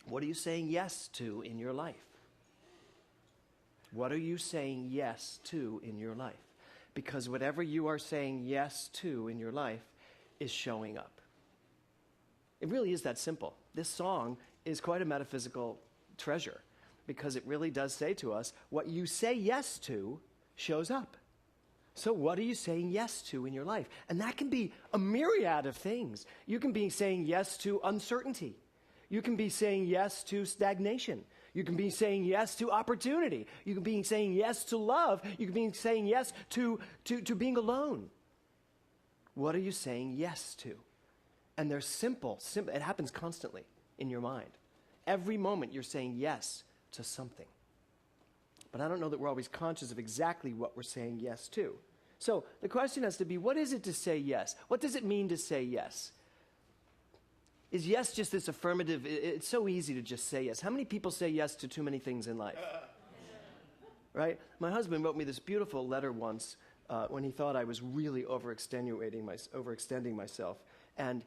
What are you saying yes to in your life? What are you saying yes to in your life? Because whatever you are saying yes to in your life is showing up. It really is that simple. This song is quite a metaphysical treasure because it really does say to us, what you say yes to shows up. So what are you saying yes to in your life? And that can be a myriad of things. You can be saying yes to uncertainty. You can be saying yes to stagnation. You can be saying yes to opportunity. You can be saying yes to love. You can be saying yes to being alone. What are you saying yes to? And they're simple. It happens constantly in your mind. Every moment you're saying yes to something. But I don't know that we're always conscious of exactly what we're saying yes to. So the question has to be, what is it to say yes? What does it mean to say yes? Is yes just this affirmative? It's so easy to just say yes. How many people say yes to too many things in life? Right? My husband wrote me this beautiful letter once when he thought I was really overextending myself. And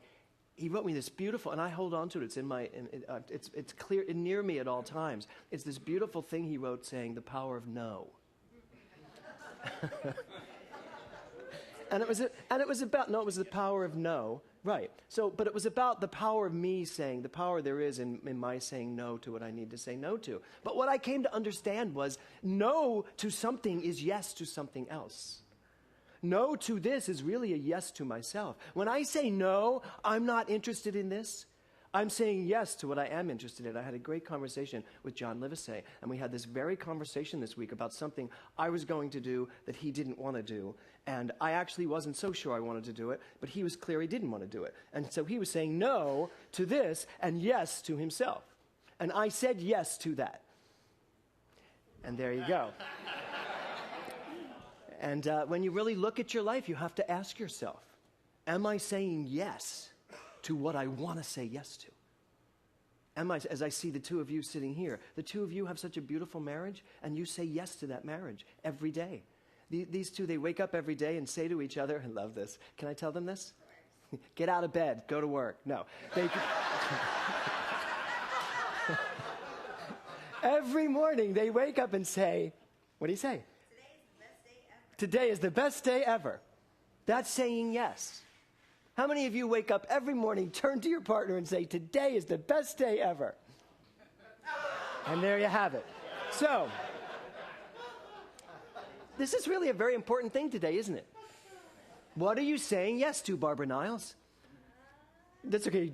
he wrote me this beautiful, and I hold on to it. It's in my, it's clear, near me at all times. It's this beautiful thing he wrote saying, the power of no. And it was about the power of no, right? So, but it was about the power of me saying, the power there is in my saying no to what I need to say no to. But what I came to understand was no to something is yes to something else. No to this is really a yes to myself. When I say no, I'm not interested in this, I'm saying yes to what I am interested in. I had a great conversation with John Livesey, and we had this very conversation this week about something I was going to do that he didn't want to do. And I actually wasn't so sure I wanted to do it, but he was clear he didn't want to do it. And so he was saying no to this and yes to himself. And I said yes to that. And there you go. And when you really look at your life, you have to ask yourself, am I saying yes to what I want to say yes to? As I see the two of you sitting here, the two of you have such a beautiful marriage, and you say yes to that marriage every day. These two, they wake up every day and say to each other, I love this. Can I tell them this? Get out of bed, go to work. No. Every morning they wake up and say, what do you say? Today is the best day ever. That's saying yes. How many of you wake up every morning, turn to your partner and say, today is the best day ever? And there you have it. So, this is really a very important thing today, isn't it? What are you saying yes to, Barbara Niles? That's okay.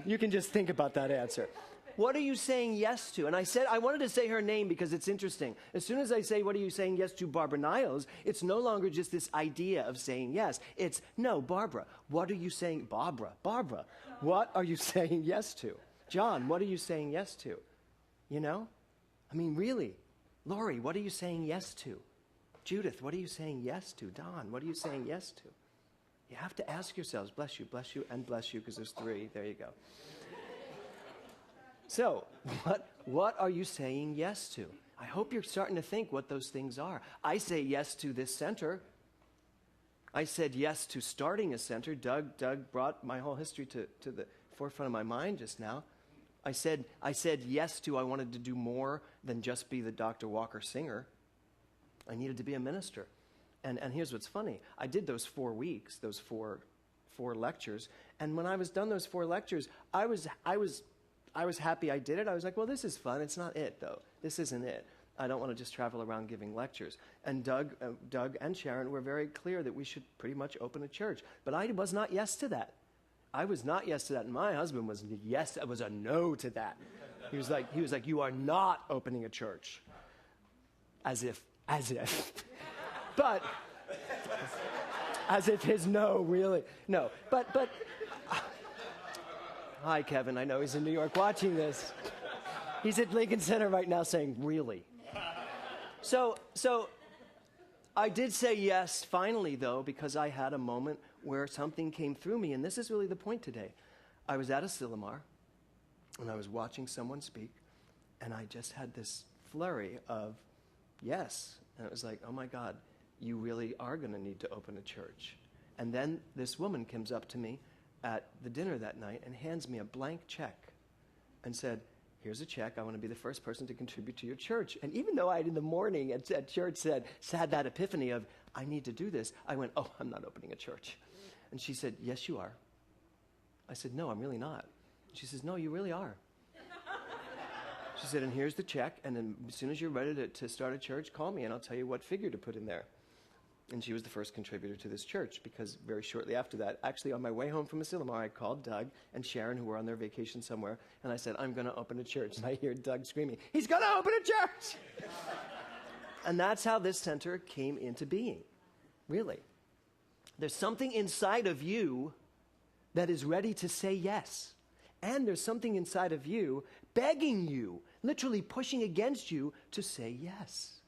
You can just think about that answer. What are you saying yes to? And I wanted to say her name because it's interesting. As soon as I say, what are you saying yes to, Barbara Niles, it's no longer just this idea of saying yes. It's, no, Barbara, what are you saying? Barbara, what are you saying yes to? John, what are you saying yes to? You know? I mean, really. Lori, what are you saying yes to? Judith, what are you saying yes to? Don, what are you saying yes to? You have to ask yourselves, bless you, and bless you, because there's three. There you go. So, what are you saying yes to? I hope you're starting to think what those things are. I say yes to this center. I said yes to starting a center. Doug brought my whole history to the forefront of my mind just now. I said yes to, I wanted to do more than just be the Dr. Walker singer. I needed to be a minister. And here's what's funny. I did those 4 weeks, those four lectures. And when I was done those 4 lectures, I was happy I did it. I was like, well, this is fun. It's not it, though. This isn't it. I don't want to just travel around giving lectures. And Doug and Sharon were very clear that we should pretty much open a church. But I was not yes to that. I was not yes to that. And my husband was yes. It was a no to that. He was like, you are not opening a church. As if. But as if his no really. No. But hi, Kevin. I know he's in New York watching this. He's at Lincoln Center right now saying, really? So I did say yes finally, though, because I had a moment where something came through me, and this is really the point today. I was at a Asilomar, and I was watching someone speak, and I just had this flurry of yes. And it was like, oh, my God, you really are going to need to open a church. And then this woman comes up to me, at the dinner that night and hands me a blank check and said, here's a check. I want to be the first person to contribute to your church. And even though I had in the morning at church had that epiphany of, I need to do this, I went, oh, I'm not opening a church. And she said, yes, you are. I said, no, I'm really not. She says, no, you really are. She said, and here's the check, and then as soon as you're ready to start a church, call me, and I'll tell you what figure to put in there. And she was the first contributor to this church, because very shortly after that, actually on my way home from Asilomar, I called Doug and Sharon, who were on their vacation somewhere, and I said, I'm going to open a church. And I hear Doug screaming, he's going to open a church! And that's how this center came into being, really. There's something inside of you that is ready to say yes. And there's something inside of you begging you, literally pushing against you to say yes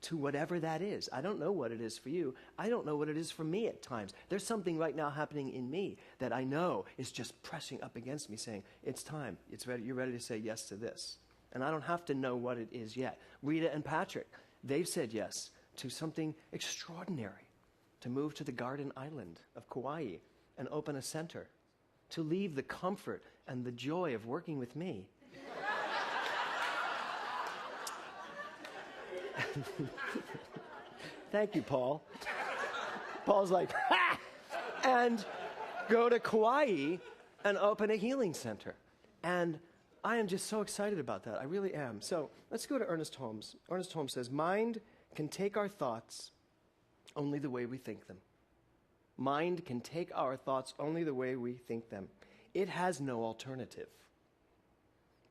to whatever that is. I don't know what it is for you. I don't know what it is for me at times. There's something right now happening in me that I know is just pressing up against me saying, it's time. It's ready. You're ready to say yes to this. And I don't have to know what it is yet. Rita and Patrick, they've said yes to something extraordinary, to move to the Garden Island of Kauai and open a center, to leave the comfort and the joy of working with me. Thank you, Paul. Paul's like, ha! And go to Kauai and open a healing center. And I am just so excited about that. I really am. So let's go to Ernest Holmes. Ernest Holmes says, mind can take our thoughts only the way we think them. Mind can take our thoughts only the way we think them. It has no alternative.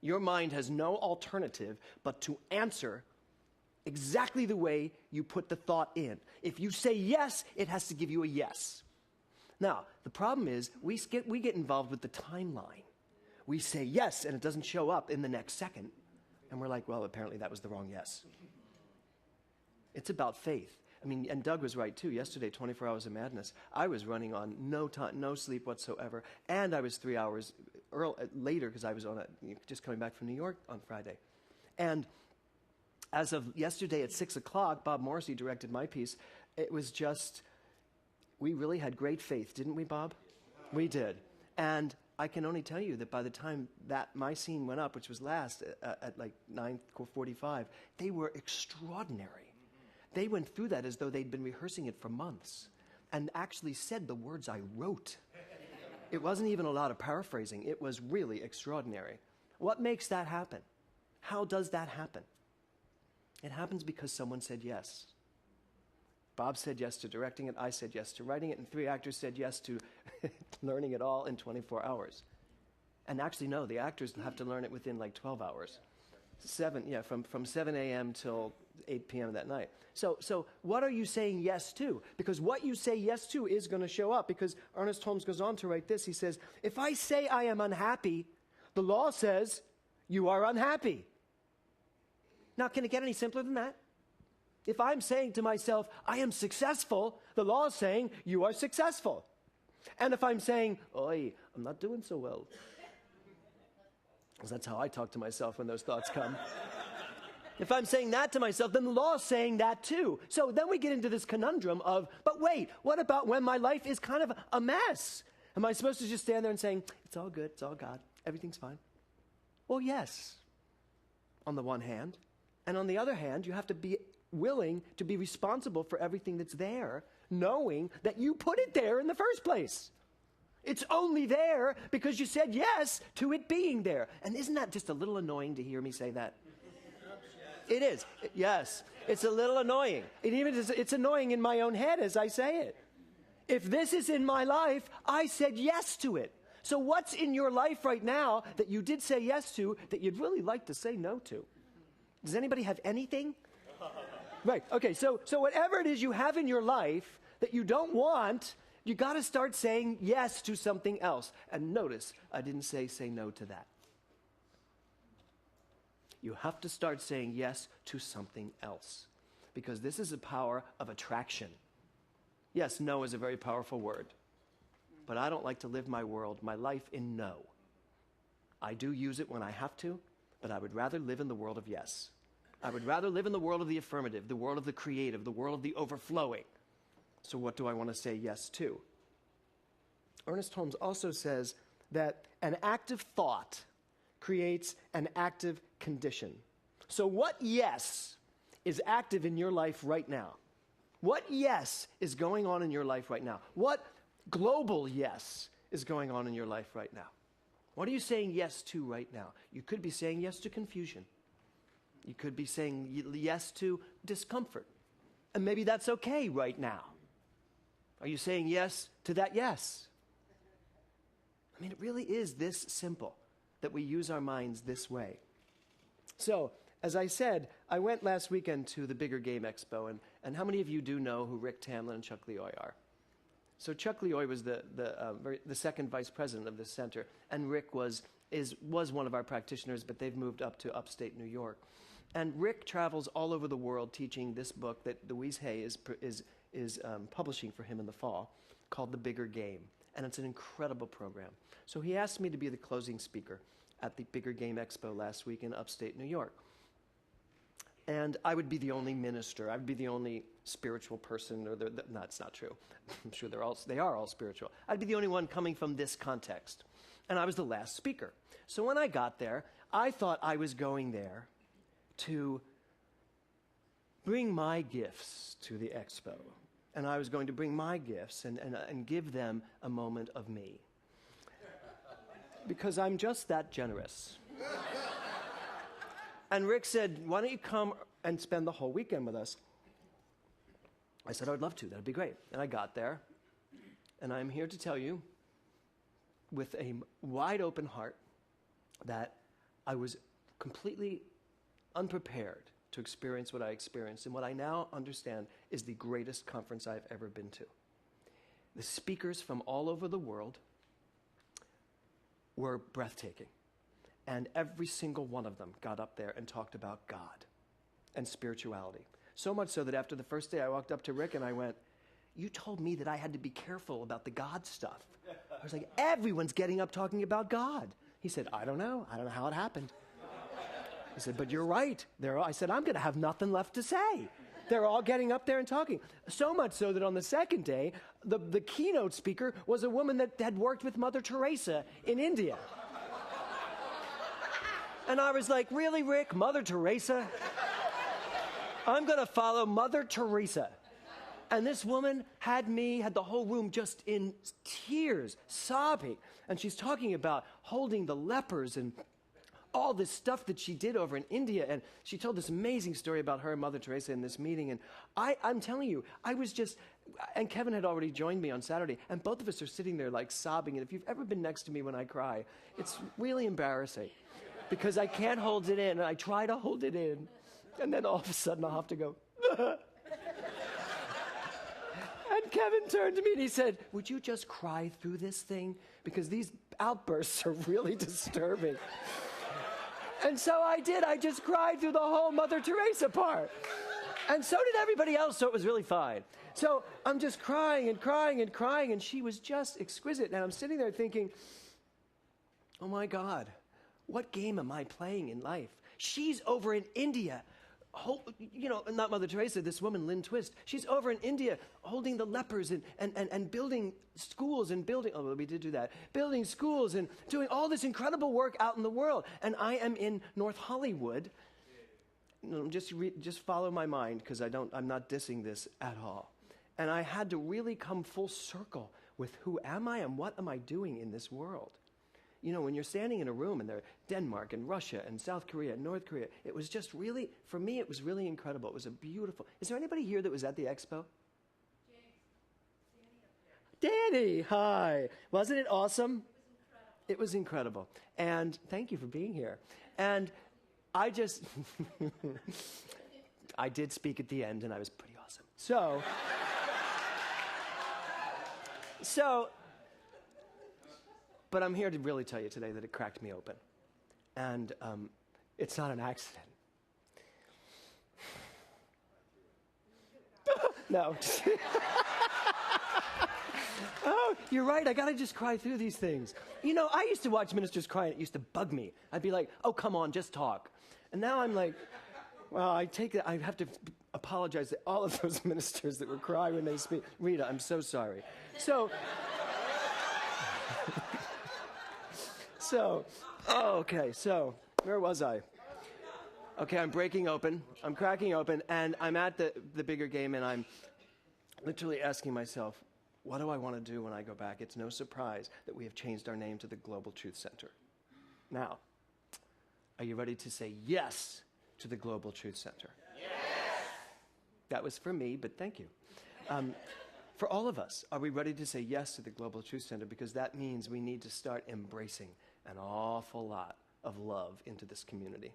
Your mind has no alternative but to answer exactly the way you put the thought in. If you say yes, it has to give you a yes. Now, the problem is we get involved with the timeline. We say yes, and it doesn't show up in the next second. And we're like, well, apparently that was the wrong yes. It's about faith. I mean, and Doug was right too. Yesterday, 24 Hours of Madness, I was running on no time, no sleep whatsoever, and I was 3 hours later because I was just coming back from New York on Friday. And as of yesterday at 6 o'clock, Bob Morrissey directed my piece. It was just, we really had great faith, didn't we, Bob? We did. And I can only tell you that by the time that my scene went up, which was last at like 9:45, they were extraordinary. They went through that as though they'd been rehearsing it for months and actually said the words I wrote. It wasn't even a lot of paraphrasing. It was really extraordinary. What makes that happen? How does that happen? It happens because someone said yes. Bob said yes to directing it, I said yes to writing it, and 3 actors said yes to learning it all in 24 hours. And actually, no, the actors have to learn it within like 12 hours. From 7 a.m. till 8 p.m. that night. So what are you saying yes to? Because what you say yes to is going to show up. Because Ernest Holmes goes on to write this. He says, if I say I am unhappy, the law says you are unhappy. Now, can it get any simpler than that? If I'm saying to myself, I am successful, the law is saying you are successful. And if I'm saying, oi, I'm not doing so well. Because that's how I talk to myself when those thoughts come. If I'm saying that to myself, then the law is saying that too. So then we get into this conundrum of, but wait, what about when my life is kind of a mess? Am I supposed to just stand there and saying, it's all good, it's all God, everything's fine? Well, yes, on the one hand. And on the other hand, you have to be willing to be responsible for everything that's there, knowing that you put it there in the first place. It's only there because you said yes to it being there. And isn't that just a little annoying to hear me say that? It is. Yes. It's a little annoying. It's annoying in my own head as I say it. If this is in my life, I said yes to it. So what's in your life right now that you did say yes to that you'd really like to say no to? Does anybody have anything? Right. Okay. So whatever it is you have in your life that you don't want, you got to start saying yes to something else. And notice, I didn't say no to that. You have to start saying yes to something else. Because this is a power of attraction. Yes, no is a very powerful word. But I don't like to live my life in no. I do use it when I have to, but I would rather live in the world of yes. I would rather live in the world of the affirmative, the world of the creative, the world of the overflowing. So what do I want to say yes to? Ernest Holmes also says that an active thought creates an active condition. So what yes is active in your life right now? What yes is going on in your life right now? What global yes is going on in your life right now? What are you saying yes to right now? You could be saying yes to confusion. You could be saying yes to discomfort. And maybe that's okay right now. Are you saying yes to that yes? I mean, it really is this simple that we use our minds this way. So, as I said, I went last weekend to the Bigger Game Expo, and how many of you do know who Rick Tamlin and Chuck Lioy are? So Chuck Lioy was the second vice president of this center, and Rick was one of our practitioners, but they've moved up to upstate New York. And Rick travels all over the world teaching this book that Louise Hay is publishing for him in the fall, called The Bigger Game. And it's an incredible program. So he asked me to be the closing speaker at the Bigger Game Expo last week in upstate New York. And I would be the only minister. I would be the only spiritual person. No, it's not true. I'm sure they are all spiritual. I'd be the only one coming from this context. And I was the last speaker. So when I got there, I thought I was going there to bring my gifts to the expo. And I was going to bring my gifts and give them a moment of me. Because I'm just that generous. And Rick said, why don't you come and spend the whole weekend with us? I said, I would love to. That'd be great. And I got there. And I'm here to tell you, with a wide open heart, that I was completely unprepared to experience what I experienced, and what I now understand is the greatest conference I've ever been to. The speakers from all over the world were breathtaking, and every single one of them got up there and talked about God and spirituality. So much so that after the first day, I walked up to Rick and I went, you told me that I had to be careful about the God stuff. I was like, everyone's getting up talking about God. He said, I don't know how it happened. I said, but you're right. I said, I'm going to have nothing left to say. They're all getting up there and talking. So much so that on the second day, the keynote speaker was a woman that had worked with Mother Teresa in India. And I was like, really, Rick? Mother Teresa? I'm going to follow Mother Teresa. And this woman had the whole room just in tears, sobbing. And she's talking about holding the lepers and all this stuff that she did over in India. And she told this amazing story about her and Mother Teresa in this meeting. And I'm telling you, I was just, and Kevin had already joined me on Saturday, and both of us are sitting there like sobbing. And if you've ever been next to me when I cry, it's really embarrassing because I can't hold it in. And I try to hold it in. And then all of a sudden I'll have to go, And Kevin turned to me and he said, would you just cry through this thing? Because these outbursts are really disturbing. And so I did. I just cried through the whole Mother Teresa part. And so did everybody else, so it was really fine. So I'm just crying and crying and crying, and she was just exquisite. And I'm sitting there thinking, oh my God, what game am I playing in life? She's over in India. Not Mother Teresa, this woman, Lynn Twist. She's over in India holding the lepers and building schools and we did do that. Building schools and doing all this incredible work out in the world. And I am in North Hollywood. Just follow my mind because I'm not dissing this at all. And I had to really come full circle with who am I and what am I doing in this world? You know, when you're standing in a room and there are Denmark and Russia and South Korea and North Korea, it was just really, for me, it was really incredible. It was a beautiful. Is there anybody here that was at the expo? Danny, hi. Wasn't it awesome? It was incredible. And thank you for being here. And I did speak at the end and I was pretty awesome. But I'm here to really tell you today that it cracked me open. And it's not an accident. No. Oh, you're right. I got to just cry through these things. You know, I used to watch ministers cry and it used to bug me. I'd be like, oh, come on, just talk. And now I'm like, well, I have to apologize to all of those ministers that would cry when they speak. Rita, I'm so sorry. So, where was I? Okay, I'm breaking open. I'm cracking open, and I'm at the bigger game, and I'm literally asking myself, what do I want to do when I go back? It's no surprise that we have changed our name to the Global Truth Center. Now, are you ready to say yes to the Global Truth Center? Yes! That was for me, but thank you. For all of us, are we ready to say yes to the Global Truth Center? Because that means we need to start embracing an awful lot of love into this community.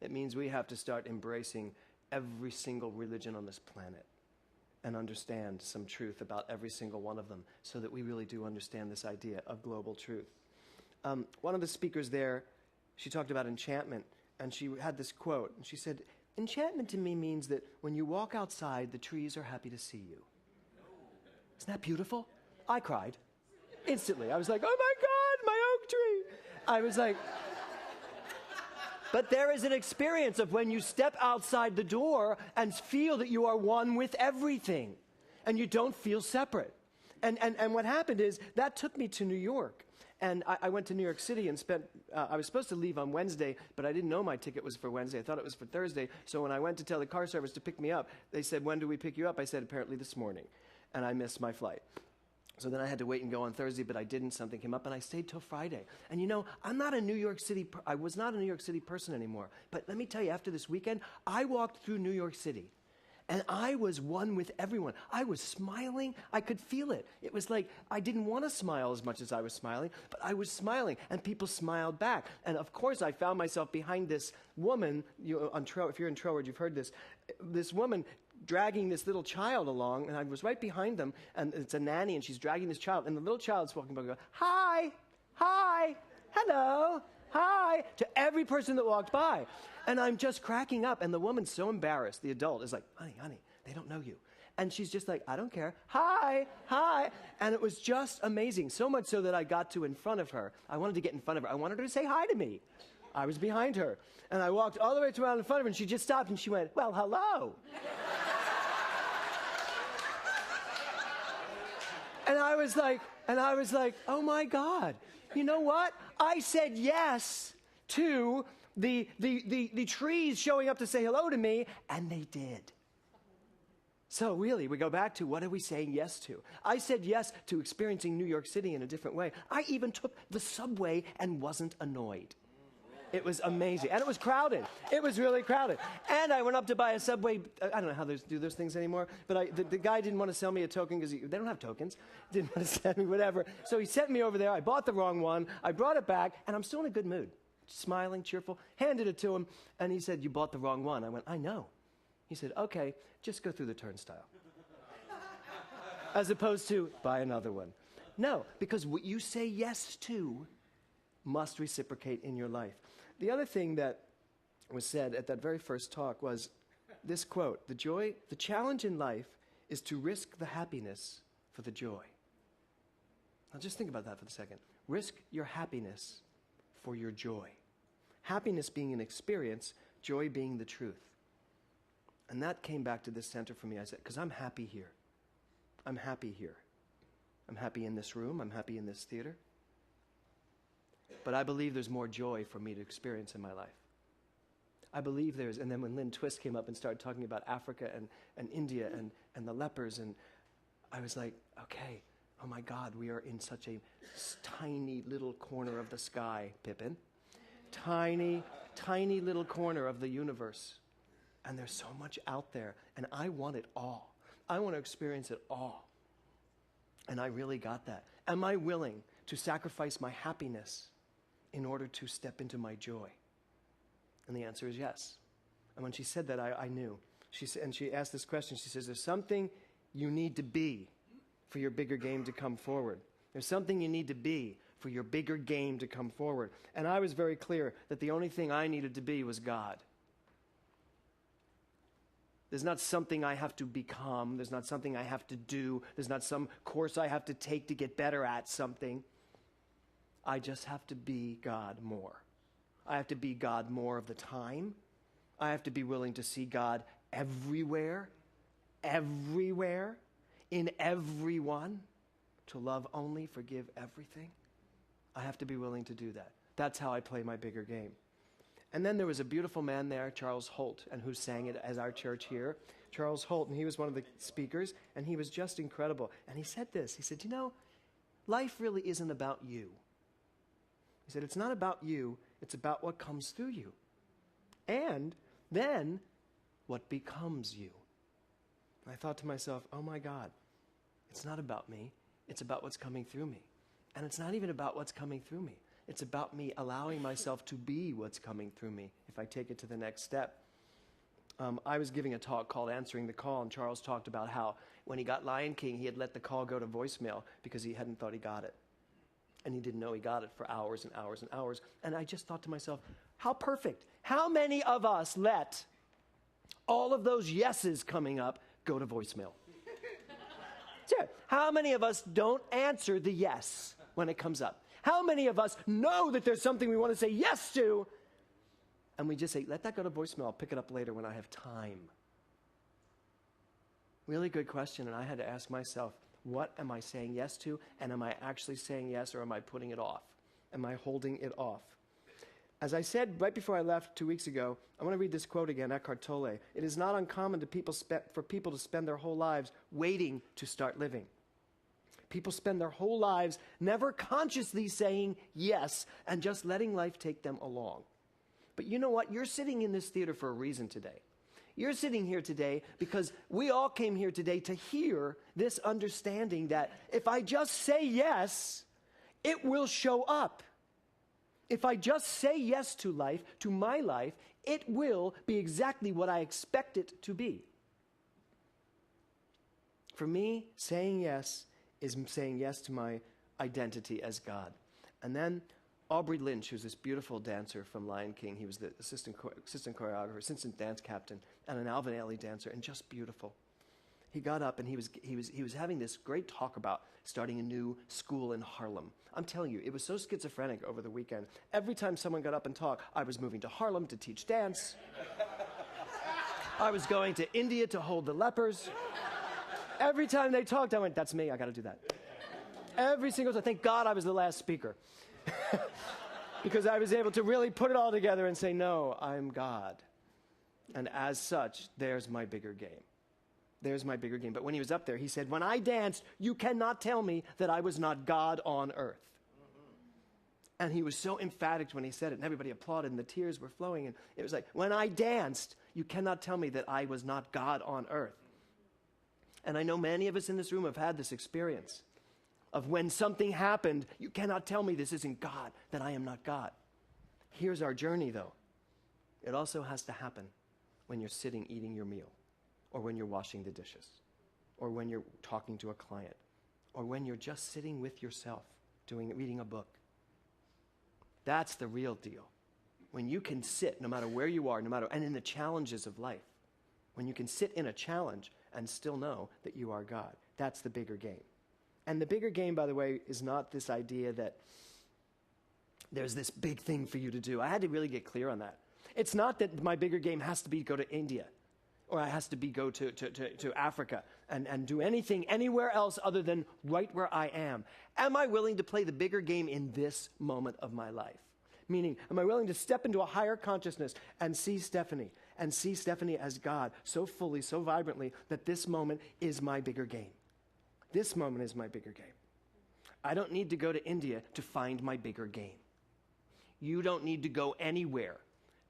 It means we have to start embracing every single religion on this planet and understand some truth about every single one of them so that we really do understand this idea of global truth. One of the speakers there, she talked about enchantment, and she had this quote, and she said, enchantment to me means that when you walk outside, the trees are happy to see you. Isn't that beautiful? I cried instantly. I was like, oh my God, my oak tree. I was like, but there is an experience of when you step outside the door and feel that you are one with everything and you don't feel separate. And what happened is that took me to New York. And I went to New York City and I was supposed to leave on Wednesday, but I didn't know my ticket was for Wednesday. I thought it was for Thursday. So when I went to tell the car service to pick me up, they said, when do we pick you up? I said, apparently this morning. And I missed my flight. So then I had to wait and go on Thursday, but I didn't. Something came up, and I stayed till Friday. And you know, I was not a New York City person anymore. But let me tell you, after this weekend, I walked through New York City, and I was one with everyone. I was smiling. I could feel it. It was like I didn't want to smile as much as I was smiling, but I was smiling, and people smiled back. And of course, I found myself behind this woman. If you're in Troward, you've heard this. This woman dragging this little child along, and I was right behind them, and it's a nanny, and she's dragging this child, and the little child's walking by and go, hi, hi, hello, hi, to every person that walked by. And I'm just cracking up, and the woman's so embarrassed. The adult is like, honey, they don't know you. And she's just like, I don't care, hi, hi. And it was just amazing, so much so that I got to in front of her. I wanted to get in front of her. I wanted her to say hi to me. I was behind her. And I walked all the way around in front of her, and she just stopped, and she went, well, hello. And I was like, oh my God, you know what? I said yes to the trees showing up to say hello to me, and they did. So really, we go back to what are we saying yes to? I said yes to experiencing New York City in a different way. I even took the subway and wasn't annoyed. It was amazing. And it was crowded. It was really crowded. And I went up to buy a Subway. I don't know how they do those things anymore. But the guy didn't want to sell me a token because they don't have tokens. Didn't want to send me whatever. So he sent me over there. I bought the wrong one. I brought it back. And I'm still in a good mood. Smiling, cheerful. Handed it to him. And he said, you bought the wrong one. I went, I know. He said, okay, just go through the turnstile. As opposed to, buy another one. No, because what you say yes to must reciprocate in your life. The other thing that was said at that very first talk was this quote, the challenge in life is to risk the happiness for the joy. Now just think about that for a second. Risk your happiness for your joy. Happiness being an experience, joy being the truth. And that came back to this center for me. I said, because I'm happy here. I'm happy here. I'm happy in this room. I'm happy in this theater. But I believe there's more joy for me to experience in my life. I believe and then when Lynn Twist came up and started talking about Africa and India and the lepers, and I was like, okay, oh my God, we are in such a tiny little corner of the sky, Pippin. Tiny, tiny little corner of the universe. And there's so much out there, and I want it all. I want to experience it all. And I really got that. Am I willing to sacrifice my happiness in order to step into my joy? And the answer is yes. And when she said that, I knew. And she asked this question. She says, there's something you need to be for your bigger game to come forward. There's something you need to be for your bigger game to come forward. And I was very clear that the only thing I needed to be was God. There's not something I have to become. There's not something I have to do. There's not some course I have to take to get better at something. I just have to be God more. I have to be God more of the time. I have to be willing to see God everywhere, in everyone, to love only, forgive everything. I have to be willing to do that. That's how I play my bigger game. And then there was a beautiful man there, Charles Holt, and who sang it as our church here. Charles Holt, and he was one of the speakers, and he was just incredible. And he said this, he said, life really isn't about you. He said, it's not about you, it's about what comes through you. And then what becomes you. And I thought to myself, oh my God, it's not about me, it's about what's coming through me. And it's not even about what's coming through me. It's about me allowing myself to be what's coming through me, if I take it to the next step. I was giving a talk called Answering the Call, and Charles talked about how when he got Lion King, he had let the call go to voicemail because he hadn't thought he got it. And he didn't know he got it for hours and hours and hours. And I just thought to myself, how perfect. How many of us let all of those yeses coming up go to voicemail? Sure. How many of us don't answer the yes when it comes up? How many of us know that there's something we want to say yes to, and we just say, let that go to voicemail, I'll pick it up later when I have time? Really good question, and I had to ask myself, what am I saying yes to, and am I actually saying yes, or am I putting it off? Am I holding it off? As I said right before I left 2 weeks ago, I want to read this quote again, Eckhart Tolle. It is not uncommon for people to spend their whole lives waiting to start living. People spend their whole lives never consciously saying yes and just letting life take them along. But you know what? You're sitting in this theater for a reason today. You're sitting here today because we all came here today to hear this understanding that if I just say yes, it will show up. If I just say yes to life, to my life, it will be exactly what I expect it to be. For me, saying yes is saying yes to my identity as God. And then Aubrey Lynch, who's this beautiful dancer from Lion King, he was the assistant choreographer, assistant dance captain, and an Alvin Ailey dancer, and just beautiful. He got up and he was having this great talk about starting a new school in Harlem. I'm telling you, it was so schizophrenic over the weekend. Every time someone got up and talked, I was moving to Harlem to teach dance. I was going to India to hold the lepers. Every time they talked, I went, that's me, I got to do that. Every single time. Thank God I was the last speaker. Because I was able to really put it all together and say, no, I'm God. And as such, there's my bigger game. There's my bigger game. But when he was up there, he said, when I danced, you cannot tell me that I was not God on earth. And he was so emphatic when he said it, and everybody applauded, and the tears were flowing. And it was like, when I danced, you cannot tell me that I was not God on earth. And I know many of us in this room have had this experience of when something happened, you cannot tell me this isn't God, that I am not God. Here's our journey, though. It also has to happen when you're sitting eating your meal, or when you're washing the dishes, or when you're talking to a client, or when you're just sitting with yourself, reading a book. That's the real deal. When you can sit, no matter where you are, and in the challenges of life, when you can sit in a challenge and still know that you are God. That's the bigger game. And the bigger game, by the way, is not this idea that there's this big thing for you to do. I had to really get clear on that. It's not that my bigger game has to be go to India, or it has to be go to Africa and do anything anywhere else other than right where I am. Am I willing to play the bigger game in this moment of my life? Meaning, am I willing to step into a higher consciousness and see Stephanie as God so fully, so vibrantly that this moment is my bigger game? This moment is my bigger game. I don't need to go to India to find my bigger game. You don't need to go anywhere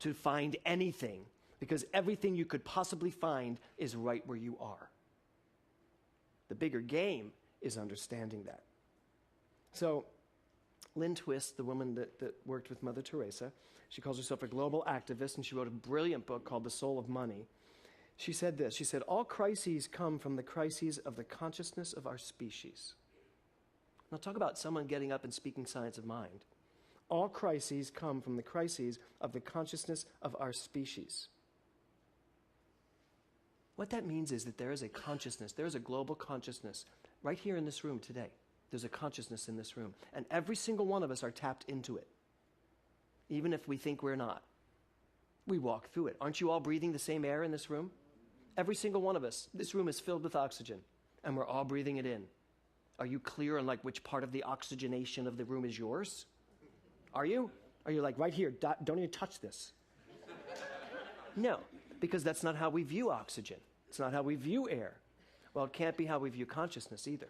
to find anything, because everything you could possibly find is right where you are. The bigger game is understanding that. So, Lynn Twist, the woman that worked with Mother Teresa, she calls herself a global activist, and she wrote a brilliant book called The Soul of Money. She said this, she said, all crises come from the crises of the consciousness of our species. Now talk about someone getting up and speaking science of mind. All crises come from the crises of the consciousness of our species. What that means is that there is a consciousness, there is a global consciousness right here in this room today. There's a consciousness in this room. And every single one of us are tapped into it. Even if we think we're not. We walk through it. Aren't you all breathing the same air in this room? Every single one of us. This room is filled with oxygen. And we're all breathing it in. Are you clear on which part of the oxygenation of the room is yours? Are you? Are you like, right here, don't even touch this? No, because that's not how we view oxygen. It's not how we view air. Well, it can't be how we view consciousness either.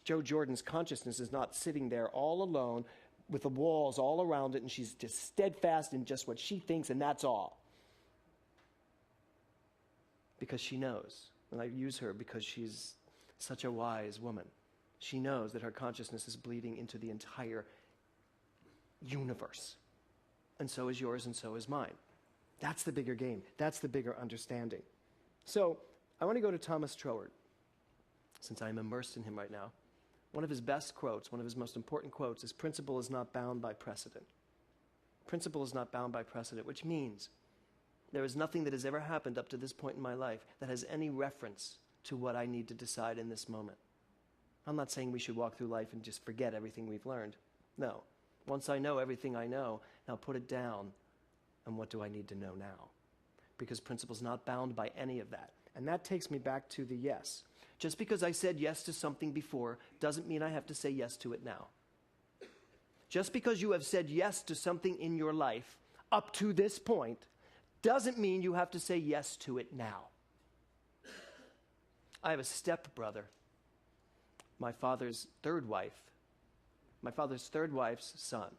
Jo Jordan's consciousness is not sitting there all alone with the walls all around it, and she's just steadfast in just what she thinks, and that's all. Because she knows, and I use her because she's such a wise woman. She knows that her consciousness is bleeding into the entire universe. And so is yours, and so is mine. That's the bigger game. That's the bigger understanding. So I want to go to Thomas Troward, since I'm immersed in him right now. One of his best quotes, one of his most important quotes is, principle is not bound by precedent. Principle is not bound by precedent, which means there is nothing that has ever happened up to this point in my life that has any reference to what I need to decide in this moment. I'm not saying we should walk through life and just forget everything we've learned. No. Once I know everything I know, now put it down, and what do I need to know now? Because principle's not bound by any of that. And that takes me back to the yes. Just because I said yes to something before doesn't mean I have to say yes to it now. Just because you have said yes to something in your life up to this point doesn't mean you have to say yes to it now. I have a stepbrother, my father's third wife's son.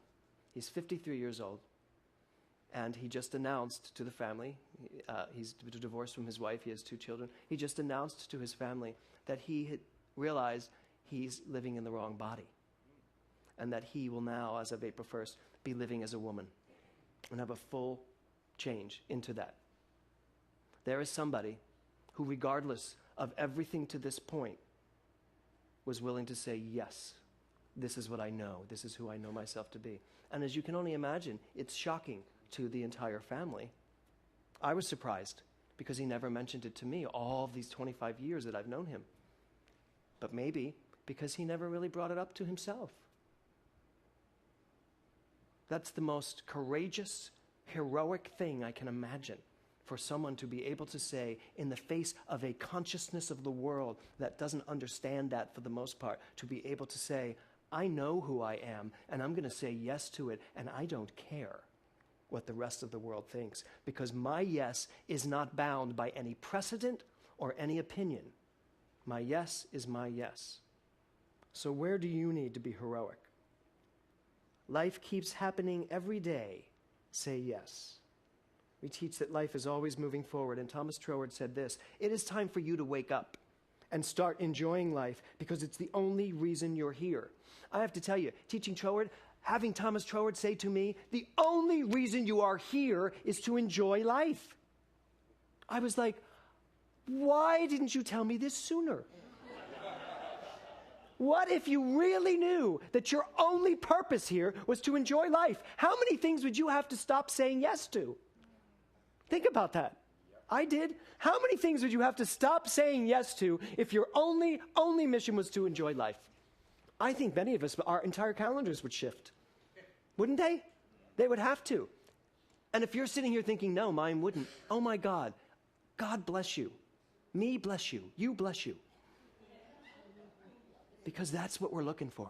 He's 53 years old. And he just announced to the family, he's divorced from his wife, he has 2 children. He just announced to his family that he had realized he's living in the wrong body. And that he will now, as of April 1st, be living as a woman and have a full change into that. There is somebody who, regardless of everything to this point, was willing to say, yes, this is what I know. This is who I know myself to be. And as you can only imagine, it's shocking to the entire family. I was surprised because he never mentioned it to me all of these 25 years that I've known him. But maybe because he never really brought it up to himself. That's the most courageous, heroic thing I can imagine, for someone to be able to say, in the face of a consciousness of the world that doesn't understand that for the most part, to be able to say, I know who I am, and I'm going to say yes to it, and I don't care what the rest of the world thinks, because my yes is not bound by any precedent or any opinion. My yes is my yes. So where do you need to be heroic? Life keeps happening every day. Say yes. We teach that life is always moving forward, and Thomas Troward said this: it is time for you to wake up and start enjoying life, because it's the only reason you're here. I have to tell you, teaching Troward, having Thomas Troward say to me, the only reason you are here is to enjoy life. I was like, why didn't you tell me this sooner? What if you really knew that your only purpose here was to enjoy life? How many things would you have to stop saying yes to? Think about that. I did. How many things would you have to stop saying yes to if your only mission was to enjoy life? I think many of us, our entire calendars would shift. Wouldn't they? They would have to. And if you're sitting here thinking, no, mine wouldn't, oh my God, God bless you. Me bless you. You bless you. Because that's what we're looking for.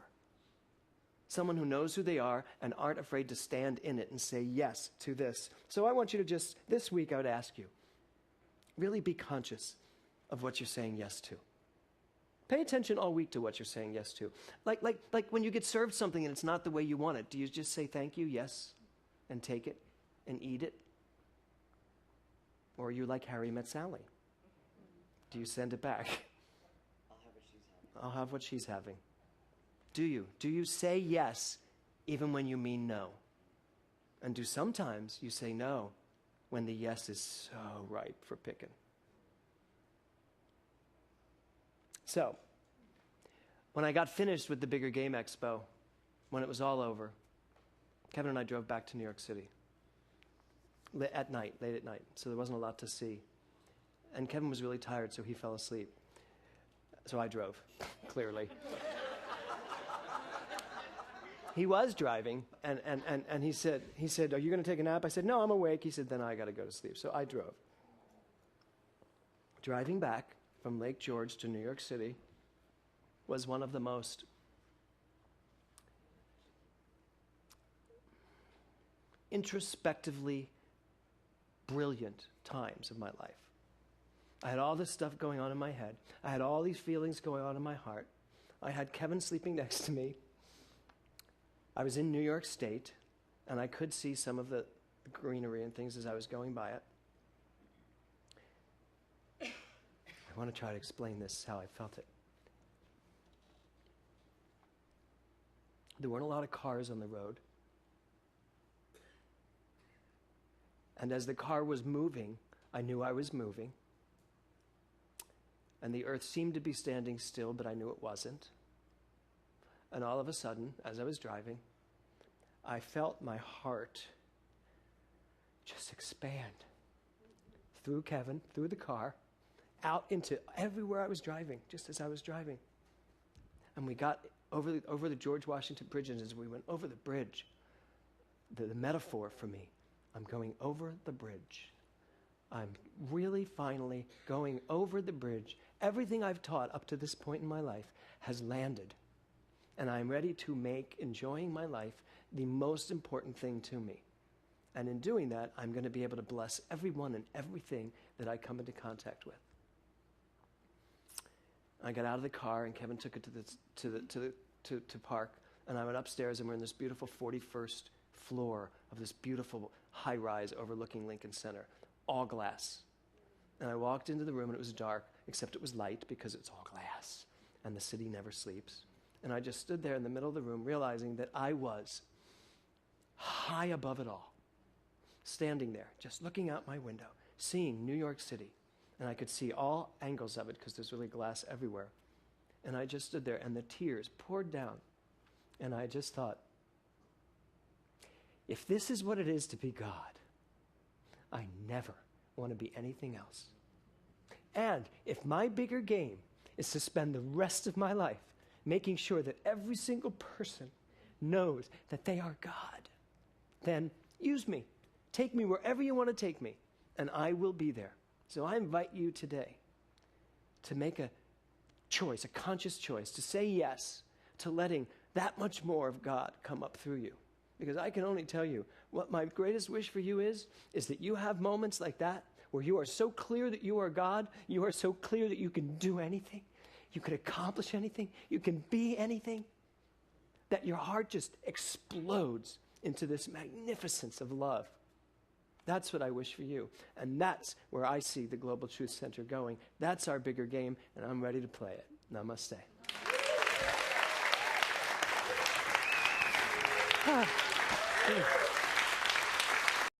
Someone who knows who they are and aren't afraid to stand in it and say yes to this. So I want you to just, this week I would ask you, really be conscious of what you're saying yes to. Pay attention all week to what you're saying yes to. Like when you get served something and it's not the way you want it, do you just say thank you, yes, and take it and eat it? Or are you like Harry Met Sally? Do you send it back? I'll have what she's having. Do you? Do you say yes even when you mean no? And do sometimes you say no when the yes is so ripe for picking? So, when I got finished with the Bigger Game Expo, when it was all over, Kevin and I drove back to New York City late at night, so there wasn't a lot to see. And Kevin was really tired, so he fell asleep. So I drove, clearly. He was driving, and he said, are you going to take a nap? I said, no, I'm awake. He said, then I got to go to sleep. So I drove. Driving back from Lake George to New York City was one of the most introspectively brilliant times of my life. I had all this stuff going on in my head. I had all these feelings going on in my heart. I had Kevin sleeping next to me. I was in New York State, and I could see some of the greenery and things as I was going by it. I want to try to explain this, how I felt it. There weren't a lot of cars on the road. And as the car was moving, I knew I was moving. And the earth seemed to be standing still, but I knew it wasn't. And all of a sudden, as I was driving, I felt my heart just expand through Kevin, through the car, out into everywhere I was driving, just as I was driving. And we got over the George Washington Bridge, and as we went over the bridge, the metaphor for me, I'm going over the bridge. I'm really finally going over the bridge. Everything I've taught up to this point in my life has landed. And I'm ready to make enjoying my life the most important thing to me. And in doing that, I'm going to be able to bless everyone and everything that I come into contact with. I got out of the car, and Kevin took it to park, and I went upstairs, and we're in this beautiful 41st floor of this beautiful high-rise overlooking Lincoln Center, all glass. And I walked into the room, and it was dark, except it was light because it's all glass, and the city never sleeps. And I just stood there in the middle of the room, realizing that I was high above it all, standing there, just looking out my window, seeing New York City. And I could see all angles of it because there's really glass everywhere. And I just stood there, and the tears poured down. And I just thought, if this is what it is to be God, I never want to be anything else. And if my bigger game is to spend the rest of my life making sure that every single person knows that they are God, then use me. Take me wherever you want to take me, and I will be there. So I invite you today to make a choice, a conscious choice, to say yes to letting that much more of God come up through you. Because I can only tell you, what my greatest wish for you is that you have moments like that where you are so clear that you are God, you are so clear that you can do anything, you can accomplish anything, you can be anything, that your heart just explodes into this magnificence of love. That's what I wish for you. And that's where I see the Global Truth Center going. That's our bigger game, and I'm ready to play it. Namaste. Ah.